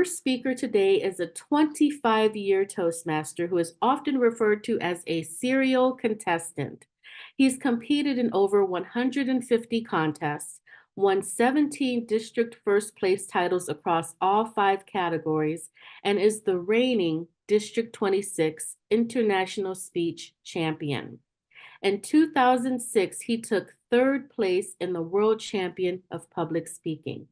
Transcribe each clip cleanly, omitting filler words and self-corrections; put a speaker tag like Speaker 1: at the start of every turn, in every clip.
Speaker 1: first speaker today is a 25-year Toastmaster who is often referred to as a serial contestant. He's competed in over 150 contests, won 17 district first place titles across all 5 categories, and is the reigning District 26 International Speech Champion. In 2006, he took 3rd place in the World Champion of Public Speaking.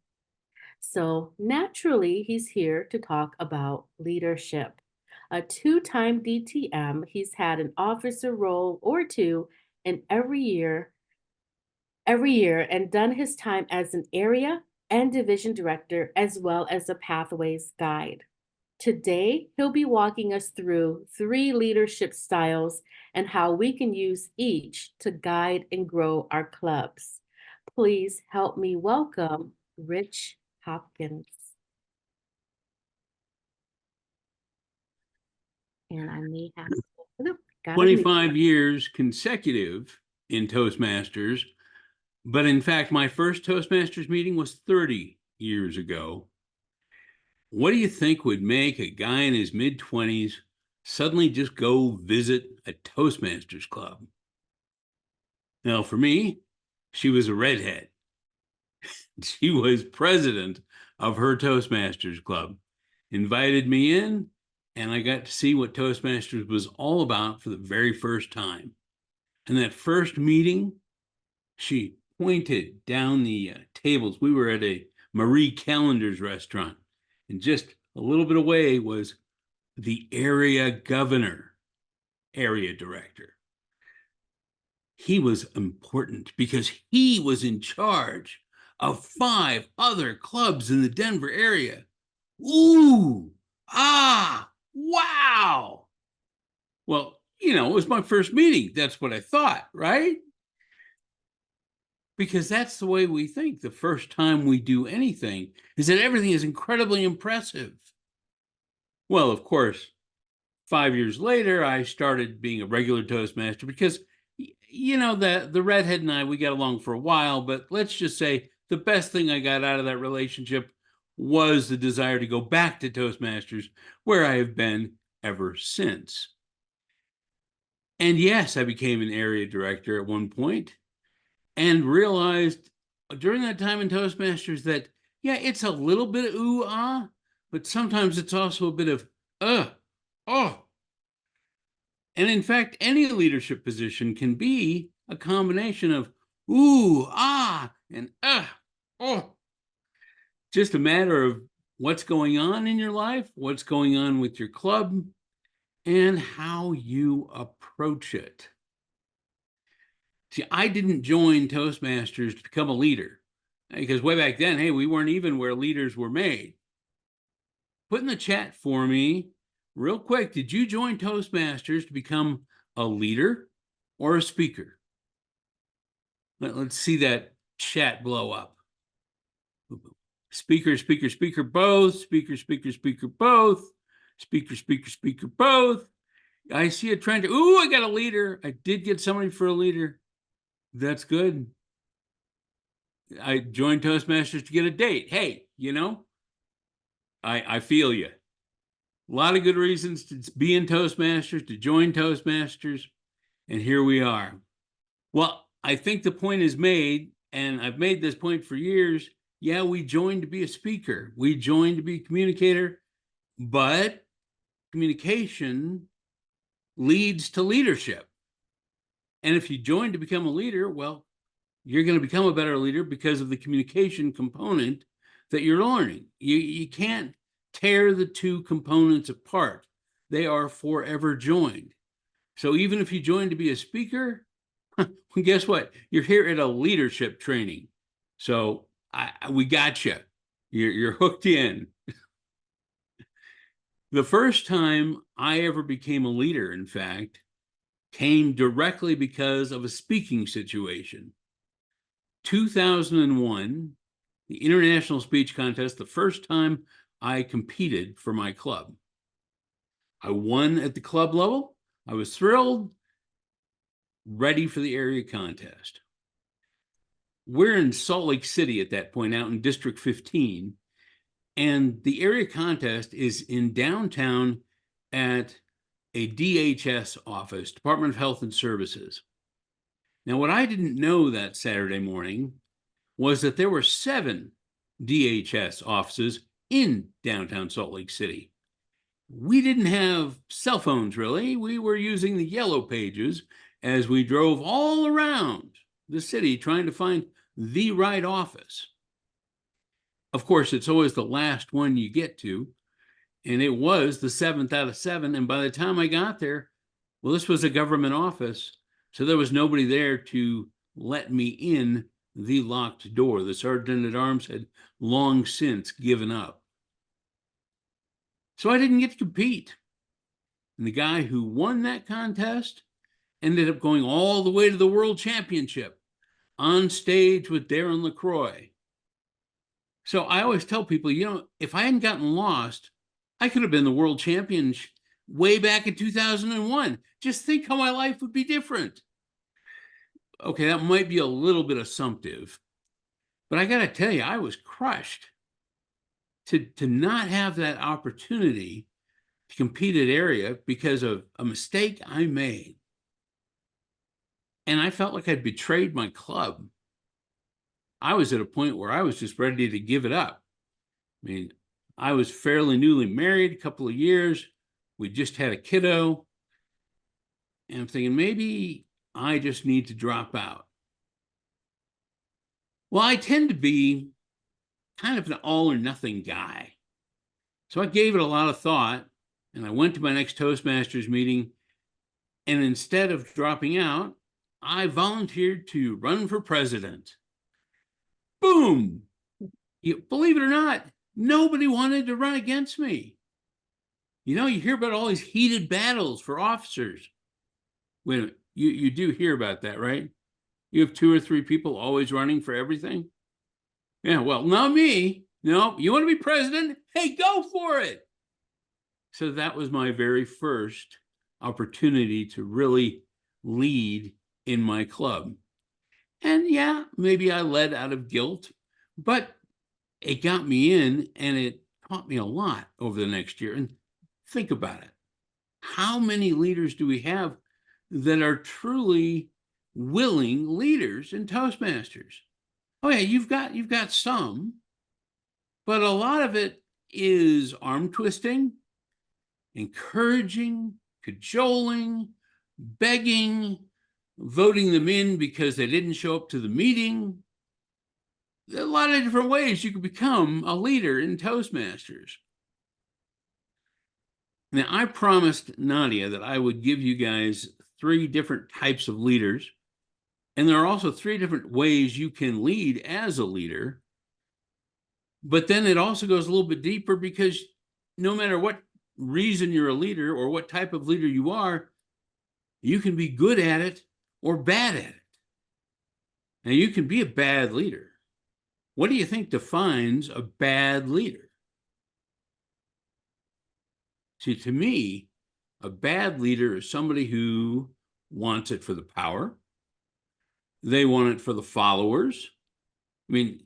Speaker 1: So naturally, he's here to talk about leadership. A 2-time DTM, he's had an officer role or 2 in every year and done his time as an area and division director as well as a pathways guide. Today, he'll be walking us through 3 leadership styles and how we can use each to guide and grow our clubs. Please help me welcome Rich Hopkins. And I may have to open up.
Speaker 2: 25 years consecutive in Toastmasters, but in fact, my first Toastmasters meeting was 30 years ago. What do you think would make a guy in his mid-20s suddenly just go visit a Toastmasters club? Now, for me, she was a redhead. She was president of her Toastmasters club, invited me in, and I got to see what Toastmasters was all about for the very first time. And that first meeting, she pointed down the tables. We were at a Marie Callender's restaurant, and just a little bit away was the area governor, area director. He was important because he was in charge of 5 other clubs in the Denver area. Ooh, ah, wow. Well, it was my first meeting. That's what I thought, right? Because that's the way we think the first time we do anything, is that everything is incredibly impressive. Well, of course, 5 years later, I started being a regular Toastmaster because, the redhead and I, we got along for a while, but let's just say the best thing I got out of that relationship was the desire to go back to Toastmasters, where I have been ever since. And yes, I became an area director at one point and realized during that time in Toastmasters that, yeah, it's a little bit of ooh, ah, but sometimes it's also a bit of oh. And in fact, any leadership position can be a combination of ooh, ah, and oh. Just a matter of what's going on in your life, what's going on with your club, and how you approach it. See, I didn't join Toastmasters to become a leader, because way back then, hey, we weren't even where leaders were made. Put in the chat for me, real quick, did you join Toastmasters to become a leader or a speaker? Let's see that chat blow up. Speaker, speaker, speaker, both. Speaker, speaker, speaker, both. Speaker, speaker, speaker, both. I see a trend. Ooh, I got a leader. I did get somebody for a leader. That's good. I joined Toastmasters to get a date. Hey, I feel you. A lot of good reasons to be in Toastmasters, to join Toastmasters, and here we are. Well, I think the point is made, and I've made this point for years. Yeah, we joined to be a speaker. We joined to be a communicator, but communication leads to leadership. And if you join to become a leader, well, you're going to become a better leader because of the communication component that you're learning. You can't tear the 2 components apart. They are forever joined. So even if you join to be a speaker, guess what? You're here at a leadership training. So we got you. You're hooked in. The first time I ever became a leader, in fact, came directly because of a speaking situation. 2001, the International Speech Contest, the first time I competed for my club. I won at the club level. I was thrilled, ready for the area contest. We're in Salt Lake City at that point, out in District 15. And the area contest is in downtown at a DHS office, Department of Health and Services. Now, what I didn't know that Saturday morning was that there were 7 DHS offices in downtown Salt Lake City. We didn't have cell phones, really. We were using the yellow pages as we drove all around the city trying to find the right office. Of course, it's always the last one you get to, and it was the 7th out of 7. And by the time I got there, well, this was a government office, so there was nobody there to let me in the locked door. The sergeant at arms had long since given up. So I didn't get to compete. And the guy who won that contest ended up going all the way to the World Championship on stage with Darren LaCroix. So I always tell people, if I hadn't gotten lost, I could have been the world champion way back in 2001. Just think how my life would be different. Okay, that might be a little bit assumptive, but I got to tell you, I was crushed to not have that opportunity to compete at area because of a mistake I made. And I felt like I'd betrayed my club. I was at a point where I was just ready to give it up. I mean, I was fairly newly married, a couple of years. We just had a kiddo. And I'm thinking, maybe I just need to drop out. Well, I tend to be kind of an all or nothing guy. So I gave it a lot of thought, and I went to my next Toastmasters meeting. And instead of dropping out, I volunteered to run for president. Boom! Believe it or not, nobody wanted to run against me. You hear about all these heated battles for officers. Wait a minute, you do hear about that, right? You have 2 or 3 people always running for everything? Yeah, well, not me. No, you want to be president? Hey, go for it. So that was my very first opportunity to really lead in my club. And yeah, maybe I led out of guilt, but it got me in, and it taught me a lot over the next year. And think about it. How many leaders do we have that are truly willing leaders in Toastmasters? Oh yeah, you've got some, but a lot of it is arm twisting, encouraging, cajoling, begging, voting them in because they didn't show up to the meeting. There are a lot of different ways you can become a leader in Toastmasters. Now, I promised Nadia that I would give you guys 3 different types of leaders. And there are also 3 different ways you can lead as a leader. But then it also goes a little bit deeper, because no matter what reason you're a leader or what type of leader you are, you can be good at it or bad at it. Now, you can be a bad leader. What do you think defines a bad leader? See, to me, a bad leader is somebody who wants it for the power. They want it for the followers. I mean,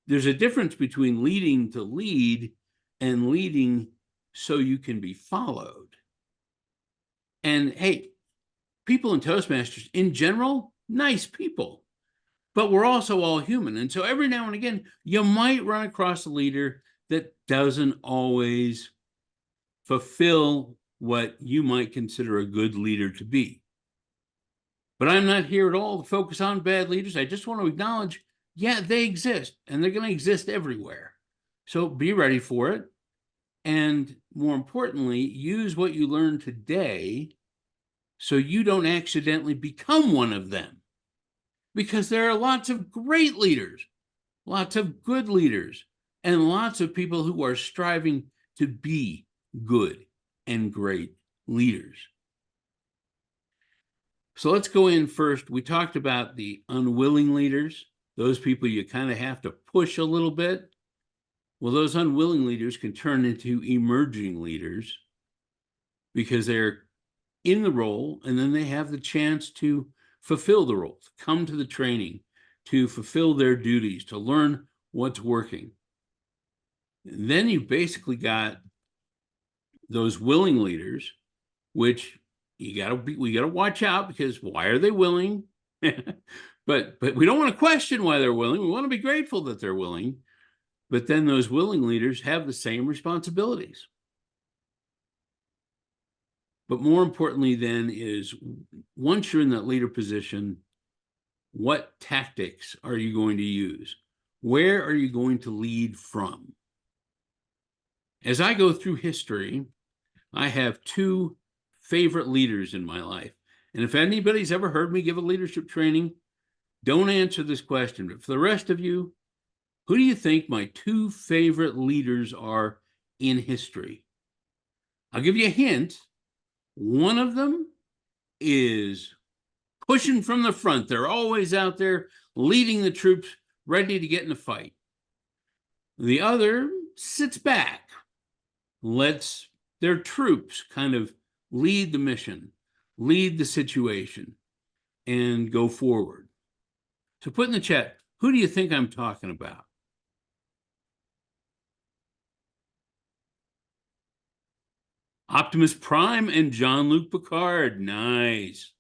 Speaker 2: there's a difference between leading to lead and leading so you can be followed. And hey, people in Toastmasters in general, nice people, but we're also all human. And so every now and again, you might run across a leader that doesn't always fulfill what you might consider a good leader to be. But I'm not here at all to focus on bad leaders. I just want to acknowledge, yeah, they exist, and they're going to exist everywhere. So be ready for it. And more importantly, use what you learned today so you don't accidentally become one of them. Because there are lots of great leaders, lots of good leaders, and lots of people who are striving to be good and great leaders. So let's go in first. We talked about the unwilling leaders, those people you kind of have to push a little bit. Well, those unwilling leaders can turn into emerging leaders because they're in the role, and then they have the chance to fulfill the role, to come to the training, to fulfill their duties, to learn what's working. Then you basically got those willing leaders, which we got to watch out, because why are they willing? but we don't want to question why they're willing. We want to be grateful that they're willing. But then those willing leaders have the same responsibilities. But more importantly then is, once you're in that leader position, what tactics are you going to use? Where are you going to lead from? As I go through history, I have two favorite leaders in my life. And if anybody's ever heard me give a leadership training, don't answer this question. But for the rest of you, who do you think my two favorite leaders are in history? I'll give you a hint. One of them is pushing from the front. They're always out there leading the troops, ready to get in a fight. The other sits back, lets their troops kind of lead the mission, lead the situation, and go forward. So put in the chat, who do you think I'm talking about? Optimus Prime and Jean-Luc Picard. Nice.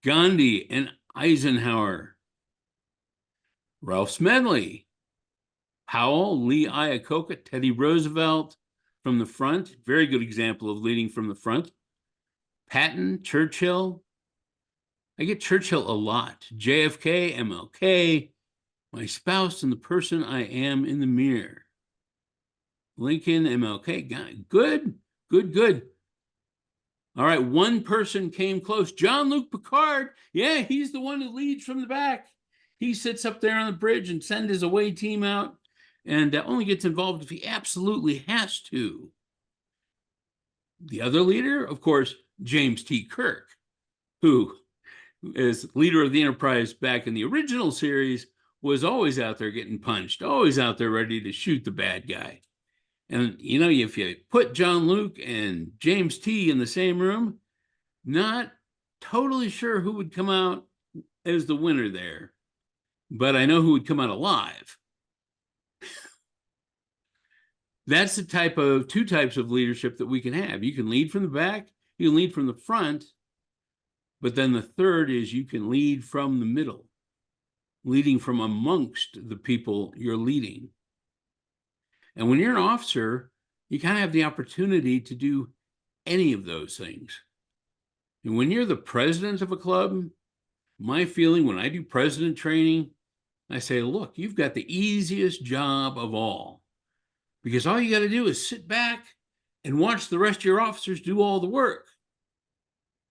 Speaker 2: Gandhi and Eisenhower. Ralph Smedley. Powell, Lee Iacocca, Teddy Roosevelt from the front. Very good example of leading from the front. Patton, Churchill. I get Churchill a lot. JFK, MLK. My spouse and the person I am in the mirror. Lincoln, MLK. Good. Good. All right, one person came close. Jean-Luc Picard. Yeah, he's the one who leads from the back. He sits up there on the bridge and sends his away team out, and only gets involved if he absolutely has to. The other leader, of course, James T. Kirk, who, as leader of the Enterprise back in the original series, was always out there getting punched, always out there ready to shoot the bad guy. And, you know, if you put Jean-Luc and James T. in the same room, not totally sure who would come out as the winner there, but I know who would come out alive. That's the two types of leadership that we can have. You can lead from the back, you can lead from the front, but then the third is you can lead from the middle, leading from amongst the people you're leading. And when you're an officer, you kind of have the opportunity to do any of those things. And when you're the president of a club, my feeling when I do president training, I say, look, you've got the easiest job of all, because all you got to do is sit back and watch the rest of your officers do all the work.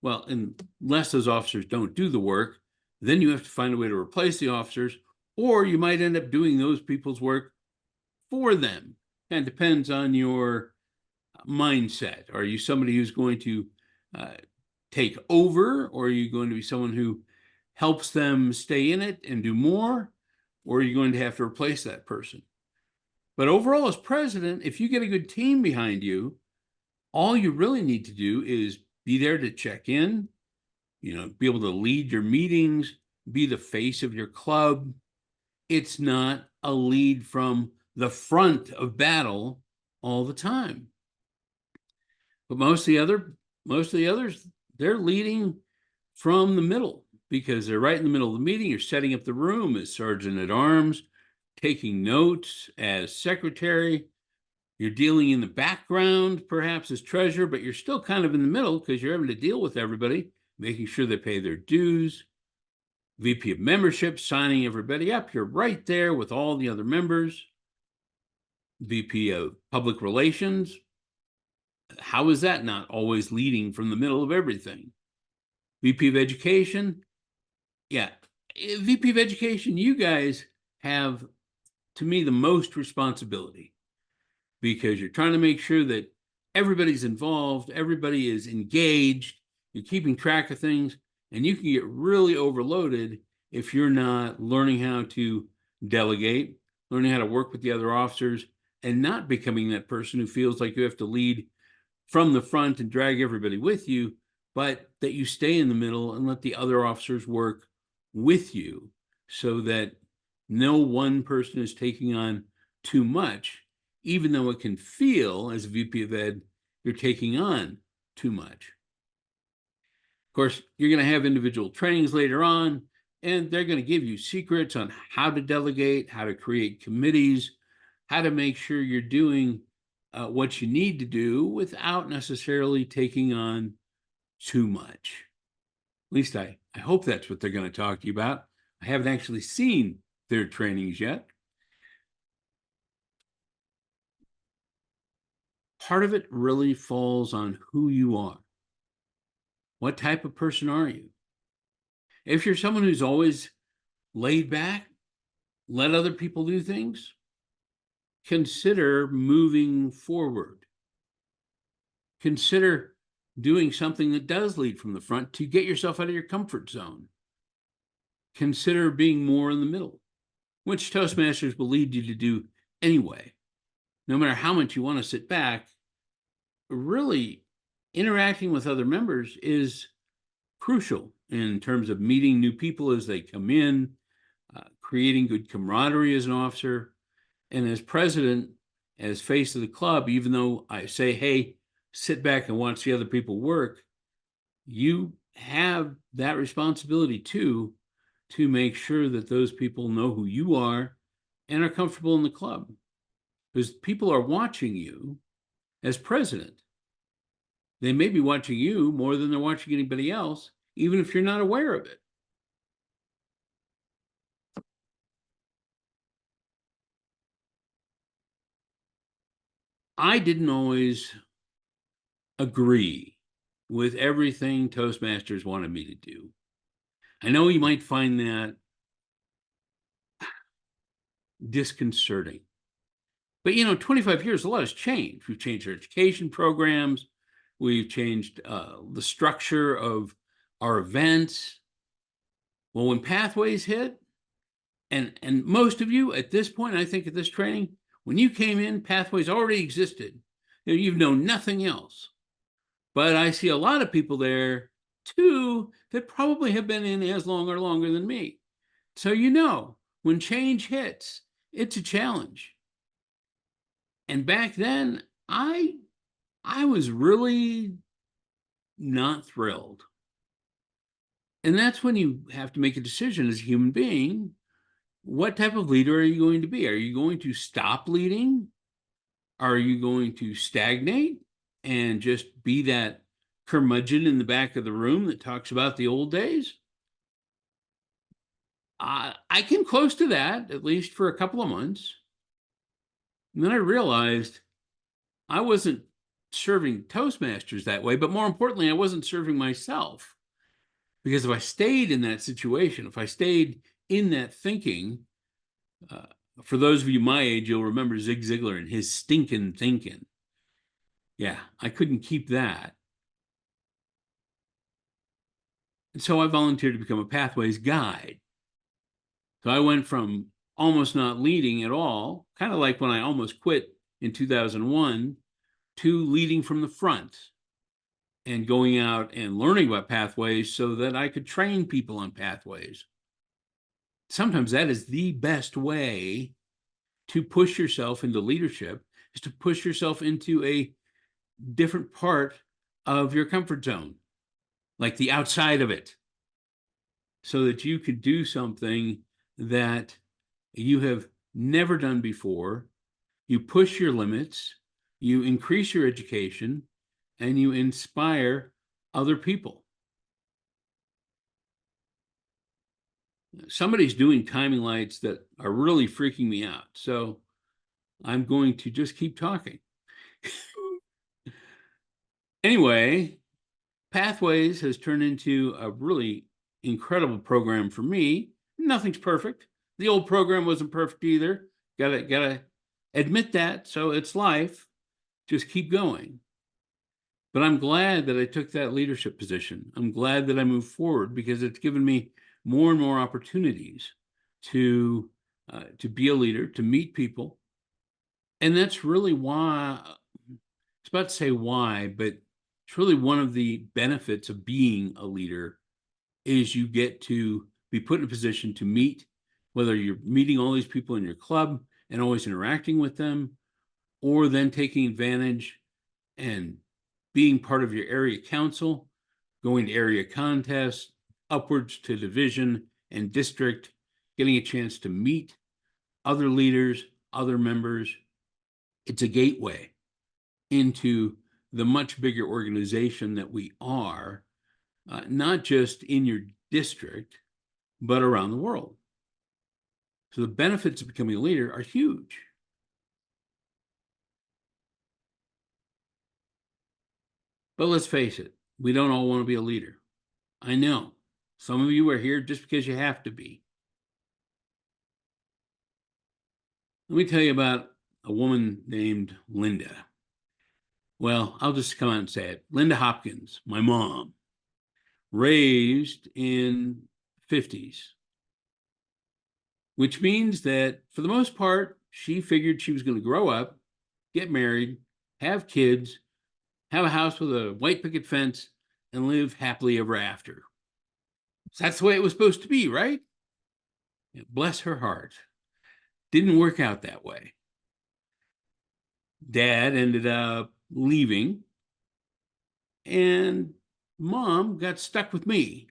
Speaker 2: Well, unless those officers don't do the work, then you have to find a way to replace the officers, or you might end up doing those people's work for them. And it depends on your mindset. Are you somebody who's going to take over, or are you going to be someone who helps them stay in it and do more, or are you going to have to replace that person? But overall, as president, if you get a good team behind you, all you really need to do is be there to check in, be able to lead your meetings, be the face of your club. It's not a lead from the front of battle all the time. But most of the others, they're leading from the middle, because they're right in the middle of the meeting. You're setting up the room as sergeant at arms, taking notes as secretary. You're dealing in the background, perhaps as treasurer, but you're still kind of in the middle, because you're having to deal with everybody, making sure they pay their dues. VP of membership, signing everybody up. You're right there with all the other members. VP of public relations. How is that not always leading from the middle of everything? VP of education. Yeah, VP of education, you guys have, to me, the most responsibility, because you're trying to make sure that everybody's involved, everybody is engaged, you're keeping track of things, and you can get really overloaded if you're not learning how to delegate, learning how to work with the other officers, and not becoming that person who feels like you have to lead from the front and drag everybody with you, but that you stay in the middle and let the other officers work with you, so that no one person is taking on too much even though it can feel, as a VP of Ed, you're taking on too much. Of course, you're going to have individual trainings later on, and they're going to give you secrets on how to delegate, how to create committees, how to make sure you're doing what you need to do without necessarily taking on too much. At least I hope that's what they're going to talk to you about. I haven't actually seen their trainings yet. Part of it really falls on who you are. What type of person are you? If you're someone who's always laid back, let other people do things, consider moving forward. Consider doing something that does lead from the front to get yourself out of your comfort zone. Consider being more in the middle, which Toastmasters will lead you to do anyway. No matter how much you want to sit back, really interacting with other members is crucial in terms of meeting new people as they come in, creating good camaraderie as an officer, and as president, as face of the club. Even though I say, hey, sit back and watch the other people work, you have that responsibility too, to make sure that those people know who you are and are comfortable in the club, because people are watching you as president. They may be watching you more than they're watching anybody else, even if you're not aware of it. I didn't always agree with everything Toastmasters wanted me to do. I know you might find that disconcerting. But, 25 years, a lot has changed. We've changed our education programs. We've changed the structure of our events. Well, when Pathways hit, and most of you at this point, I think at this training, when you came in, Pathways already existed. You've known nothing else. But I see a lot of people there, too, that probably have been in as long or longer than me. So when change hits, it's a challenge. And back then, I was really not thrilled. And that's when you have to make a decision as a human being. What type of leader are you going to be? Are you going to stop leading? Are you going to stagnate and just be that curmudgeon in the back of the room that talks about the old days? I came close to that, at least for a couple of months. And then I realized I wasn't serving Toastmasters that way, but more importantly, I wasn't serving myself. Because if I stayed in that situation, if I stayed in that thinking, for those of you my age, you'll remember Zig Ziglar and his stinking thinking. Yeah, I couldn't keep that. And so I volunteered to become a Pathways guide. So I went from almost not leading at all, kind of like when I almost quit in 2001, to leading from the front and going out and learning about Pathways so that I could train people on Pathways. Sometimes that is the best way to push yourself into leadership, is to push yourself into a different part of your comfort zone, like the outside of it, so that you could do something that you have never done before. You push your limits, you increase your education, and you inspire other people. Somebody's doing timing lights that are really freaking me out, so I'm going to just keep talking. Anyway, Pathways has turned into a really incredible program for me. Nothing's perfect. The old program wasn't perfect either. Gotta admit that. So it's life. Just keep going. But I'm glad that I took that leadership position. I'm glad that I moved forward, because it's given me more and more opportunities to be a leader, to meet people. And that's really why, I was about to say why, but it's really one of the benefits of being a leader, is you get to be put in a position to meet, whether you're meeting all these people in your club and always interacting with them, or then taking advantage and being part of your area council, going to area contests, upwards to division and district, getting a chance to meet other leaders, other members. It's a gateway into the much bigger organization that we are, not just in your district, but around the world. So the benefits of becoming a leader are huge. But let's face it, we don't all want to be a leader. I know some of you are here just because you have to be. Let me tell you about a woman named Linda. Well, I'll just come out and say it. Linda Hopkins, my mom, raised in the 50s, which means that for the most part, she figured she was going to grow up, get married, have kids, have a house with a white picket fence, and live happily ever after. So that's the way it was supposed to be, right? Bless her heart. Didn't work out that way. Dad ended up leaving, and mom got stuck with me.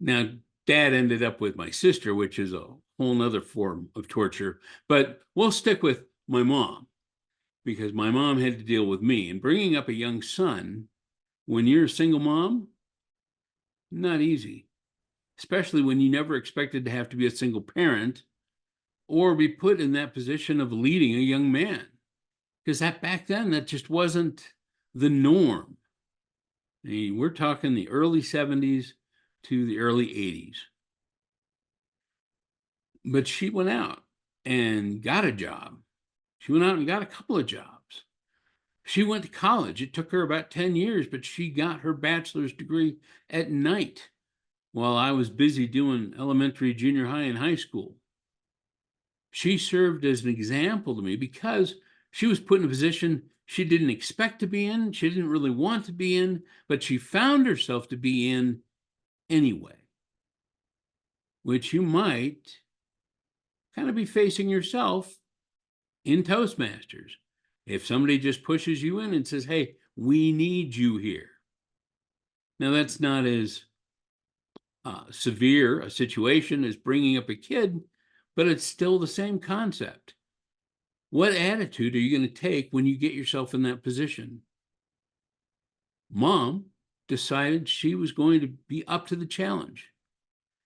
Speaker 2: Now, dad ended up with my sister, which is a whole nother form of torture, but we'll stick with my mom because my mom had to deal with me. And bringing up a young son when you're a single mom, not easy, especially when you never expected to have to be a single parent or be put in that position of leading a young man. Because that back then, that just wasn't the norm. I mean, we're talking the early 70s to the early 80s. But she went out and got a job. She went out and got a couple of jobs. She went to college. It took her about 10 years, but she got her bachelor's degree at night while I was busy doing elementary, junior high, and high school. She served as an example to me because she was put in a position she didn't expect to be in, she didn't really want to be in, but she found herself to be in anyway, which you might kind of be facing yourself in Toastmasters. If somebody just pushes you in and says, hey, we need you here. Now, that's not as severe a situation as bringing up a kid, but it's still the same concept. What attitude are you going to take when you get yourself in that position? Mom decided she was going to be up to the challenge.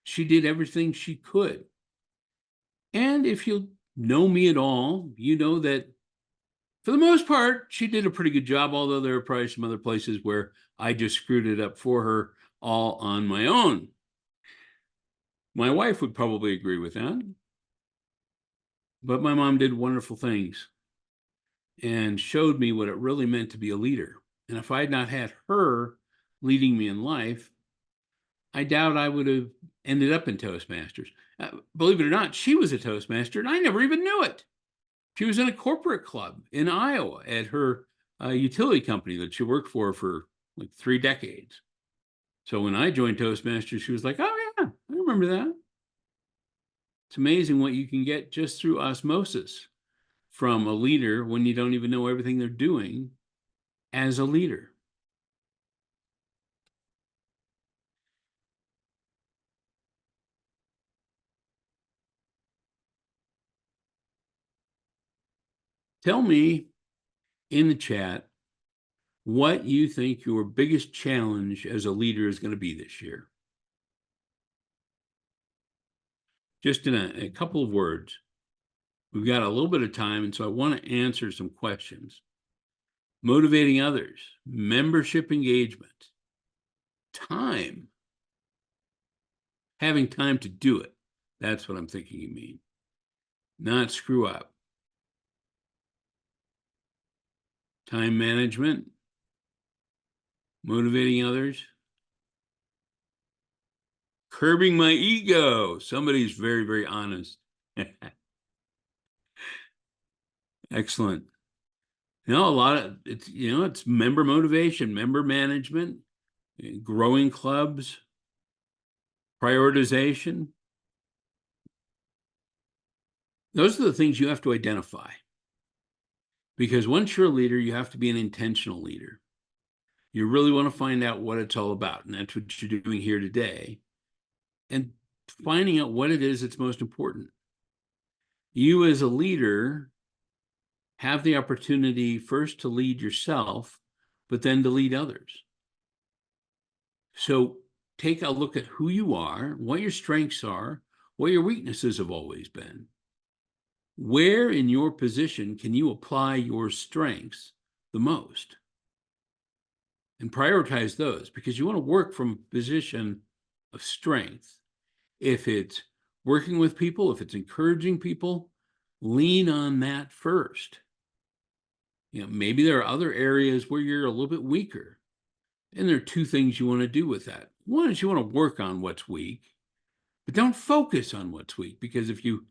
Speaker 2: She did everything she could. And if you know me at all, you know that for the most part, she did a pretty good job, although there are probably some other places where I just screwed it up for her all on my own. My wife would probably agree with that. But my mom did wonderful things and showed me what it really meant to be a leader. And if I had not had her leading me in life, I doubt I would have ended up in Toastmasters. Believe it or not, she was a Toastmaster, and I never even knew it. She was in a corporate club in Iowa at her utility company that she worked for like 3 decades. So when I joined Toastmasters, she was like, oh, yeah, I remember that. It's amazing what you can get just through osmosis from a leader when you don't even know everything they're doing as a leader. Tell me in the chat what you think your biggest challenge as a leader is going to be this year. Just in a couple of words. We've got a little bit of time, and so I want to answer some questions. Motivating others, membership engagement, time, having time to do it. That's what I'm thinking you mean. Not screw up. Time management, motivating others, curbing my ego. Somebody's very, very honest. Excellent. A lot of it's member motivation, member management, growing clubs, prioritization. Those are the things you have to identify. Because once you're a leader, you have to be an intentional leader. You really want to find out what it's all about. And that's what you're doing here today. And finding out what it is that's most important. You as a leader have the opportunity first to lead yourself, but then to lead others. So take a look at who you are, what your strengths are, what your weaknesses have always been. Where in your position can you apply your strengths the most? And prioritize those, because you want to work from a position of strength. If it's working with people, if it's encouraging people, lean on that first. Maybe there are other areas where you're a little bit weaker. And there are two things you want to do with that. One is you want to work on what's weak, but don't focus on what's weak, because if you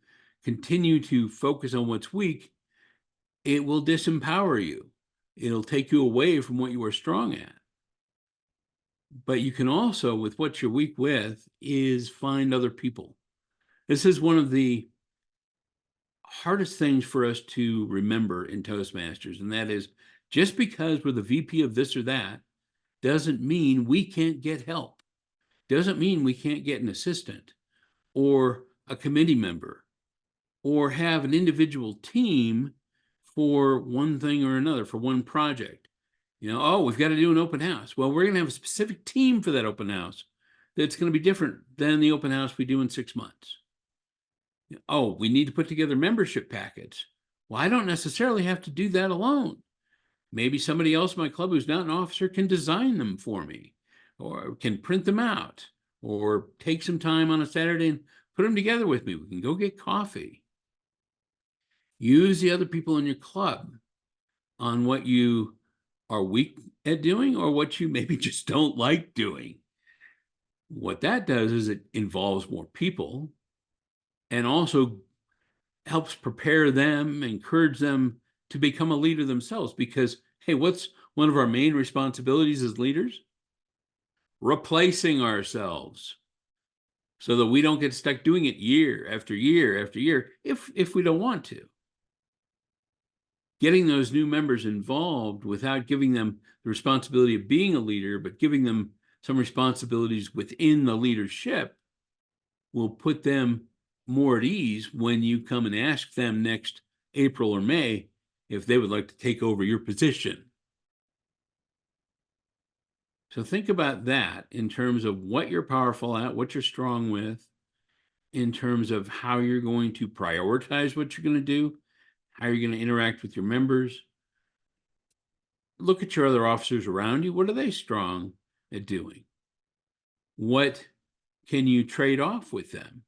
Speaker 2: continue to focus on what's weak, it will disempower you. It'll take you away from what you are strong at. But you can also, with what you're weak with, is find other people. This is one of the hardest things for us to remember in Toastmasters, and that is, just because we're the VP of this or that doesn't mean we can't get help. Doesn't mean we can't get an assistant or a committee member or have an individual team for one thing or another, for one project. Oh, we've got to do an open house. Well, we're going to have a specific team for that open house that's going to be different than the open house we do in 6 months. Oh, we need to put together membership packets. Well, I don't necessarily have to do that alone. Maybe somebody else in my club who's not an officer can design them for me, or can print them out, or take some time on a Saturday and put them together with me. We can go get coffee. Use the other people in your club on what you are weak at doing, or what you maybe just don't like doing. What that does is it involves more people and also helps prepare them, encourage them to become a leader themselves. Because, hey, what's one of our main responsibilities as leaders? Replacing ourselves, so that we don't get stuck doing it year after year after year if we don't want to. Getting those new members involved without giving them the responsibility of being a leader, but giving them some responsibilities within the leadership, will put them more at ease when you come and ask them next April or May if they would like to take over your position. So think about that in terms of what you're powerful at, what you're strong with, in terms of how you're going to prioritize what you're going to do, how you're going to interact with your members. Look at your other officers around you. What are they strong at doing? What can you trade off with them?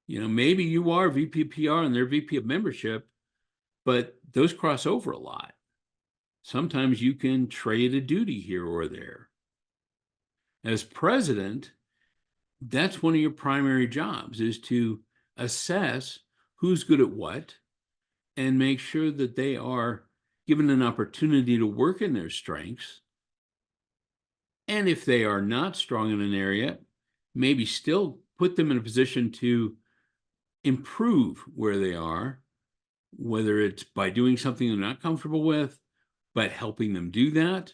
Speaker 2: Maybe you are VP of PR and they're VP of membership, but those cross over a lot. Sometimes you can trade a duty here or there. As president, that's one of your primary jobs, is to assess who's good at what and make sure that they are given an opportunity to work in their strengths. And if they are not strong in an area, maybe still put them in a position to improve where they are, whether it's by doing something they're not comfortable with, but helping them do that,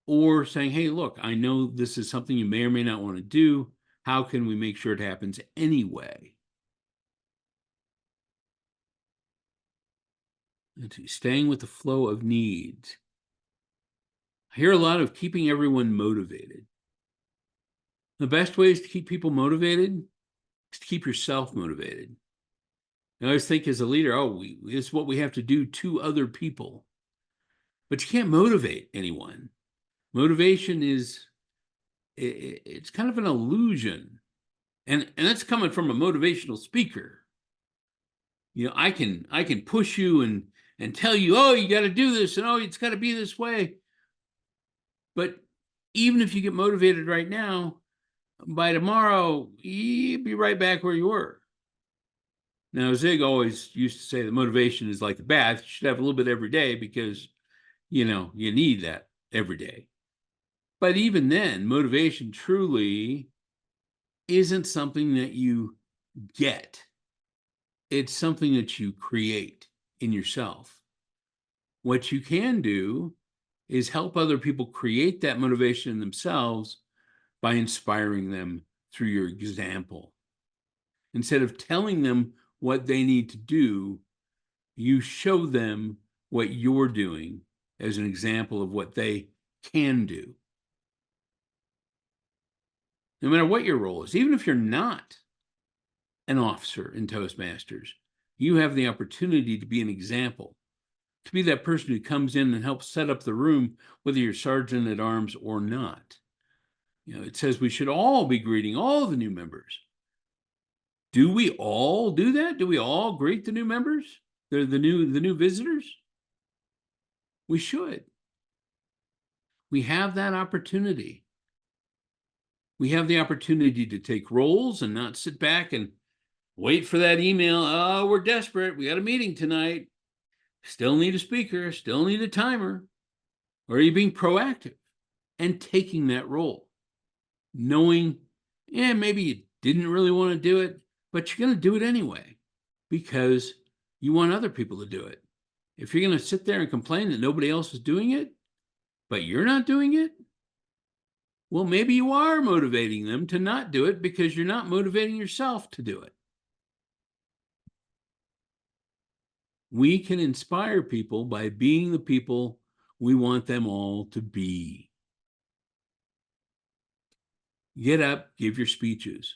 Speaker 2: or saying, hey, look, I know this is something you may or may not want to do. How can we make sure it happens anyway? Staying with the flow of needs. I hear a lot of keeping everyone motivated. The best way is to keep people motivated is to keep yourself motivated. I always think as a leader, it's what we have to do to other people. But you can't motivate anyone. Motivation it's kind of an illusion. And that's coming from a motivational speaker. I can push you and tell you, oh, you got to do this, and oh, it's got to be this way. But even if you get motivated right now, by tomorrow, you'll be right back where you were. Now, Zig always used to say that motivation is like a bath. You should have a little bit every day because, you need that every day. But even then, motivation truly isn't something that you get. It's something that you create in yourself. What you can do is help other people create that motivation themselves by inspiring them through your example. Instead of telling them what they need to do, you show them what you're doing as an example of what they can do. No matter what your role is, even if you're not an officer in Toastmasters, you have the opportunity to be an example, to be that person who comes in and helps set up the room, whether you're sergeant at arms or not. It says we should all be greeting all the new members. Do we all do that? Do we all greet the new members? They're the new visitors? We should. We have that opportunity. We have the opportunity to take roles and not sit back and wait for that email. Oh, we're desperate. We got a meeting tonight. Still need a speaker, still need a timer. Or are you being proactive and taking that role? Knowing, maybe you didn't really want to do it, but you're going to do it anyway because you want other people to do it. If you're going to sit there and complain that nobody else is doing it, but you're not doing it, well, maybe you are motivating them to not do it because you're not motivating yourself to do it. We can inspire people by being the people we want them all to be. Get up, give your speeches.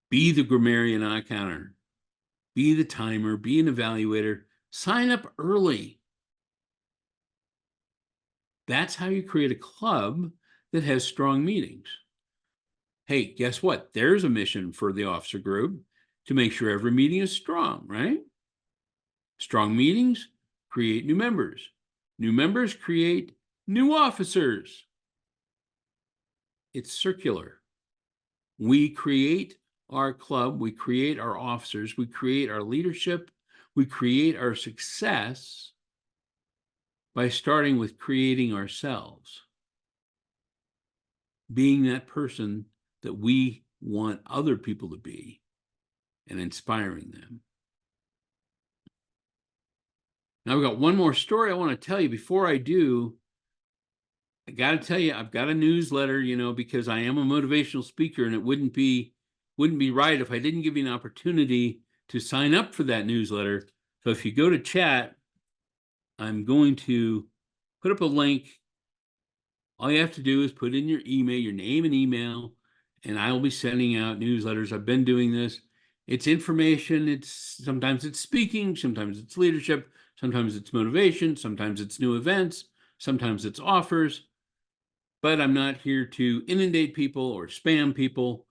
Speaker 2: Be the grammarian eye counter. Be the timer, be an evaluator. Sign up early. That's how you create a club that has strong meetings. Hey, guess what? There's a mission for the officer group to make sure every meeting is strong, right? Strong meetings create new members. New members create new officers. It's circular. We create our club, we create our officers, we create our leadership, we create our success by starting with creating ourselves. Being that person that we want other people to be and inspiring them. Now, I've got one more story I want to tell you. Before I do, I got to tell you, I've got a newsletter, because I am a motivational speaker, and it wouldn't be right if I didn't give you an opportunity to sign up for that newsletter. So if you go to chat, I'm going to put up a link. All you have to do is put in your email, your name and email, and I will be sending out newsletters. I've been doing this. It's information. Sometimes it's speaking, sometimes it's leadership, sometimes it's motivation, sometimes it's new events, sometimes it's offers. But I'm not here to inundate people or spam people.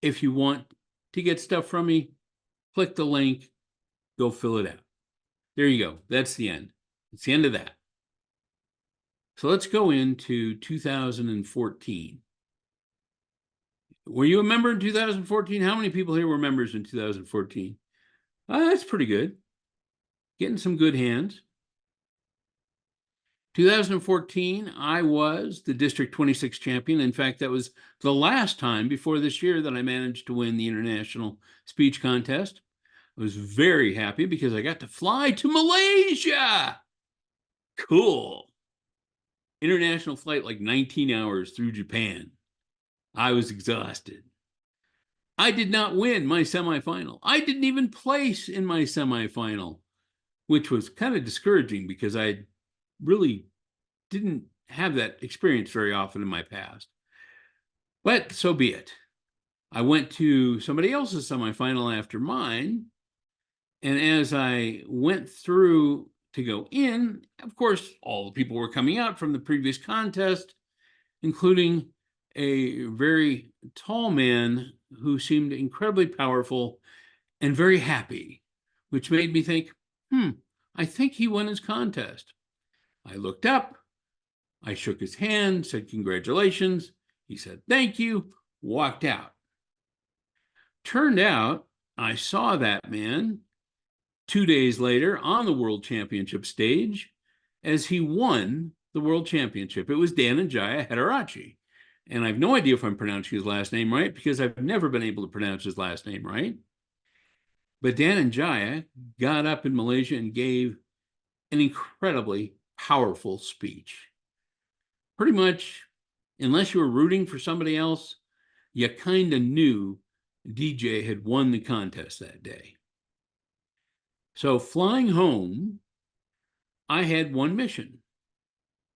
Speaker 2: If you want to get stuff from me, click the link, go fill it out. There you go. That's the end. It's the end of that. So let's go into 2014. Were you a member in 2014? How many people here were members in 2014? That's pretty good. Getting some good hands. 2014, I was the District 26 champion. In fact, that was the last time before this year that I managed to win the international speech contest. I was very happy because I got to fly to Malaysia. Cool. International flight, like 19 hours through Japan. I was exhausted. I did not win my semifinal. I didn't even place in my semifinal, which was kind of discouraging because I really didn't have that experience very often in my past. But so be it. I went to somebody else's semifinal after mine. And as I went through to go in, of course, all the people were coming out from the previous contest, including a very tall man who seemed incredibly powerful and very happy, which made me think, I think he won his contest. I looked up, I shook his hand, said congratulations. He said thank you, walked out. Turned out I saw that man 2 days later on the World Championship stage as he won the World Championship. It was Dhananjaya Hettiarachchi. And I have no idea if I'm pronouncing his last name right because I've never been able to pronounce his last name right. But Dhananjaya got up in Malaysia and gave an incredibly powerful speech. Pretty much, unless you were rooting for somebody else, you kind of knew DJ had won the contest that day. So flying home, I had one mission,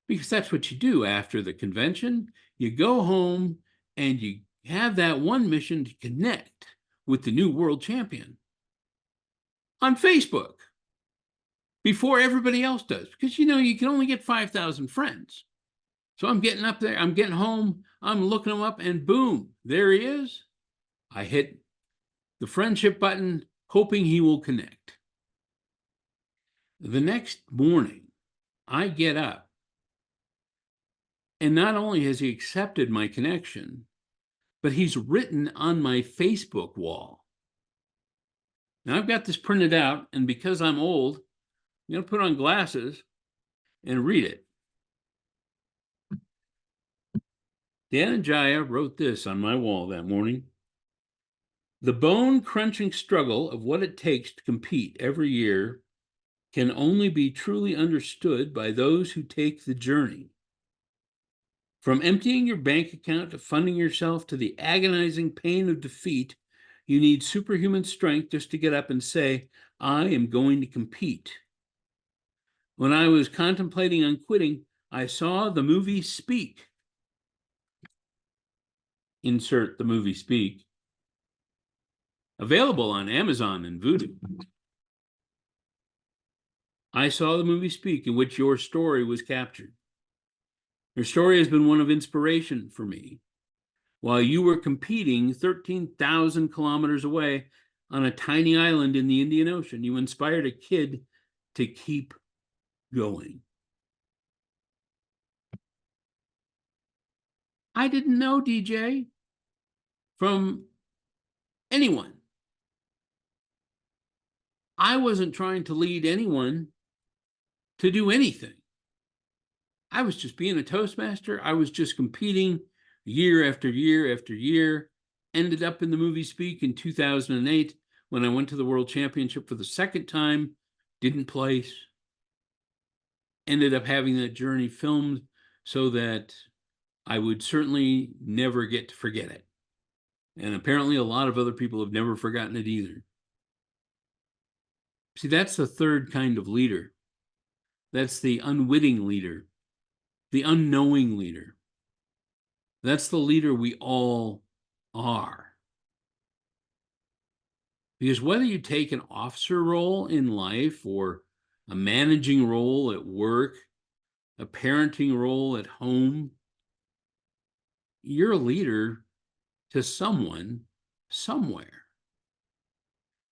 Speaker 2: because that's what you do after the convention. You go home and you have that one mission to connect with the new world champion on Facebook before everybody else does, because you can only get 5,000 friends. So I'm getting up there, I'm getting home, I'm looking him up, and boom, there he is. I hit the friendship button, hoping he will connect. The next morning, I get up, and not only has he accepted my connection, but he's written on my Facebook wall. Now I've got this printed out, and because I'm old, I'm going to put on glasses and read it. Dhananjaya wrote this on my wall that morning. The bone-crunching struggle of what it takes to compete every year can only be truly understood by those who take the journey. From emptying your bank account to funding yourself to the agonizing pain of defeat, you need superhuman strength just to get up and say, I am going to compete. When I was contemplating on quitting, I saw the movie Speak. Insert the movie Speak. Available on Amazon and Vudu. I saw the movie Speak, in which your story was captured. Your story has been one of inspiration for me. While you were competing 13,000 kilometers away on a tiny island in the Indian Ocean, you inspired a kid to keep going. I didn't know DJ from anyone. I wasn't trying to lead anyone to do anything. I was just being a Toastmaster. I was just competing year after year after year. Ended up in the movie Speak in 2008 when I went to the World Championship for the second time, didn't place. Ended up having that journey filmed so that I would certainly never get to forget it. And apparently a lot of other people have never forgotten it either. See, that's the third kind of leader. That's the unwitting leader, the unknowing leader. That's the leader we all are. Because whether you take an officer role in life or a managing role at work, a parenting role at home, you're a leader to someone somewhere.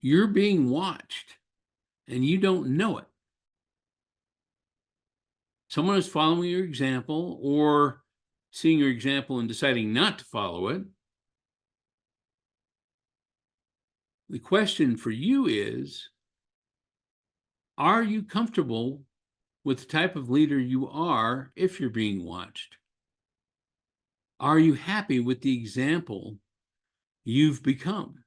Speaker 2: You're being watched and you don't know it. Someone is following your example or seeing your example and deciding not to follow it. The question for you is, are you comfortable with the type of leader you are if you're being watched? Are you happy with the example you've become?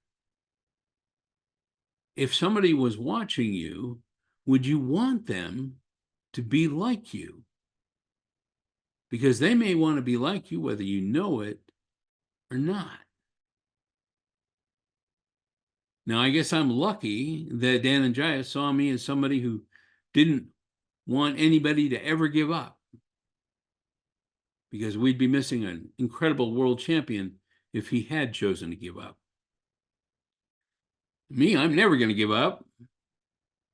Speaker 2: If somebody was watching you, would you want them to be like you? Because they may want to be like you whether you know it or not. Now, I guess I'm lucky that Dhananjaya saw me as somebody who didn't want anybody to ever give up, because we'd be missing an incredible world champion if he had chosen to give up. Me, I'm never going to give up,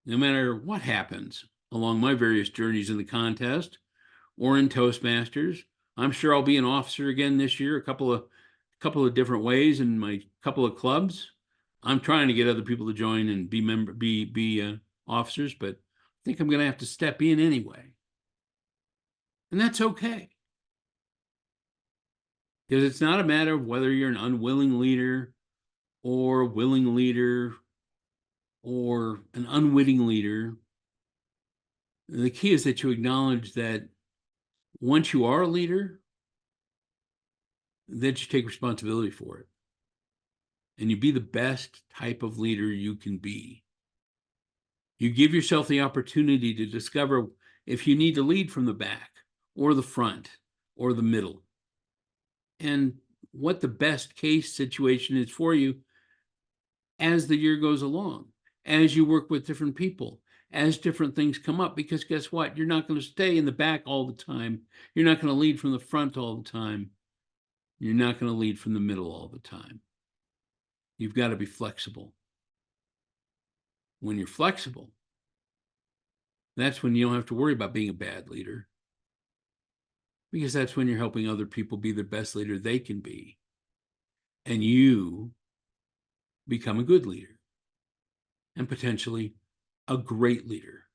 Speaker 2: no matter what happens along my various journeys in the contest or in Toastmasters. I'm sure I'll be an officer again this year, a couple of different ways in my couple of clubs. I'm trying to get other people to join and be officers, but I think I'm going to have to step in anyway. And that's okay. Because it's not a matter of whether you're an unwilling leader or a willing leader or an unwitting leader. The key is that you acknowledge that once you are a leader, that you take responsibility for it. And you be the best type of leader you can be. You give yourself the opportunity to discover if you need to lead from the back or the front or the middle, and what the best case situation is for you as the year goes along, as you work with different people, as different things come up. Because guess what? You're not going to stay in the back all the time. You're not going to lead from the front all the time. You're not going to lead from the middle all the time. You've got to be flexible. When you're flexible, that's when you don't have to worry about being a bad leader, because that's when you're helping other people be the best leader they can be. And you become a good leader and potentially a great leader.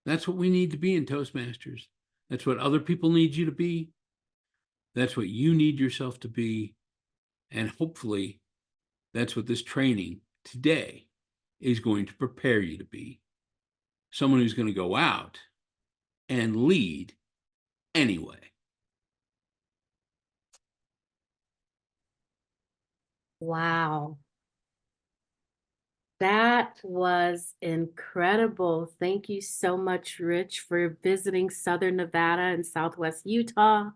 Speaker 2: That's what we need to be in Toastmasters. That's what other people need you to be. That's what you need yourself to be. And hopefully, that's what this training today is going to prepare you to be. Someone who's going to go out and lead anyway.
Speaker 1: Wow. That was incredible. Thank you so much, Rich, for visiting Southern Nevada and Southwest Utah.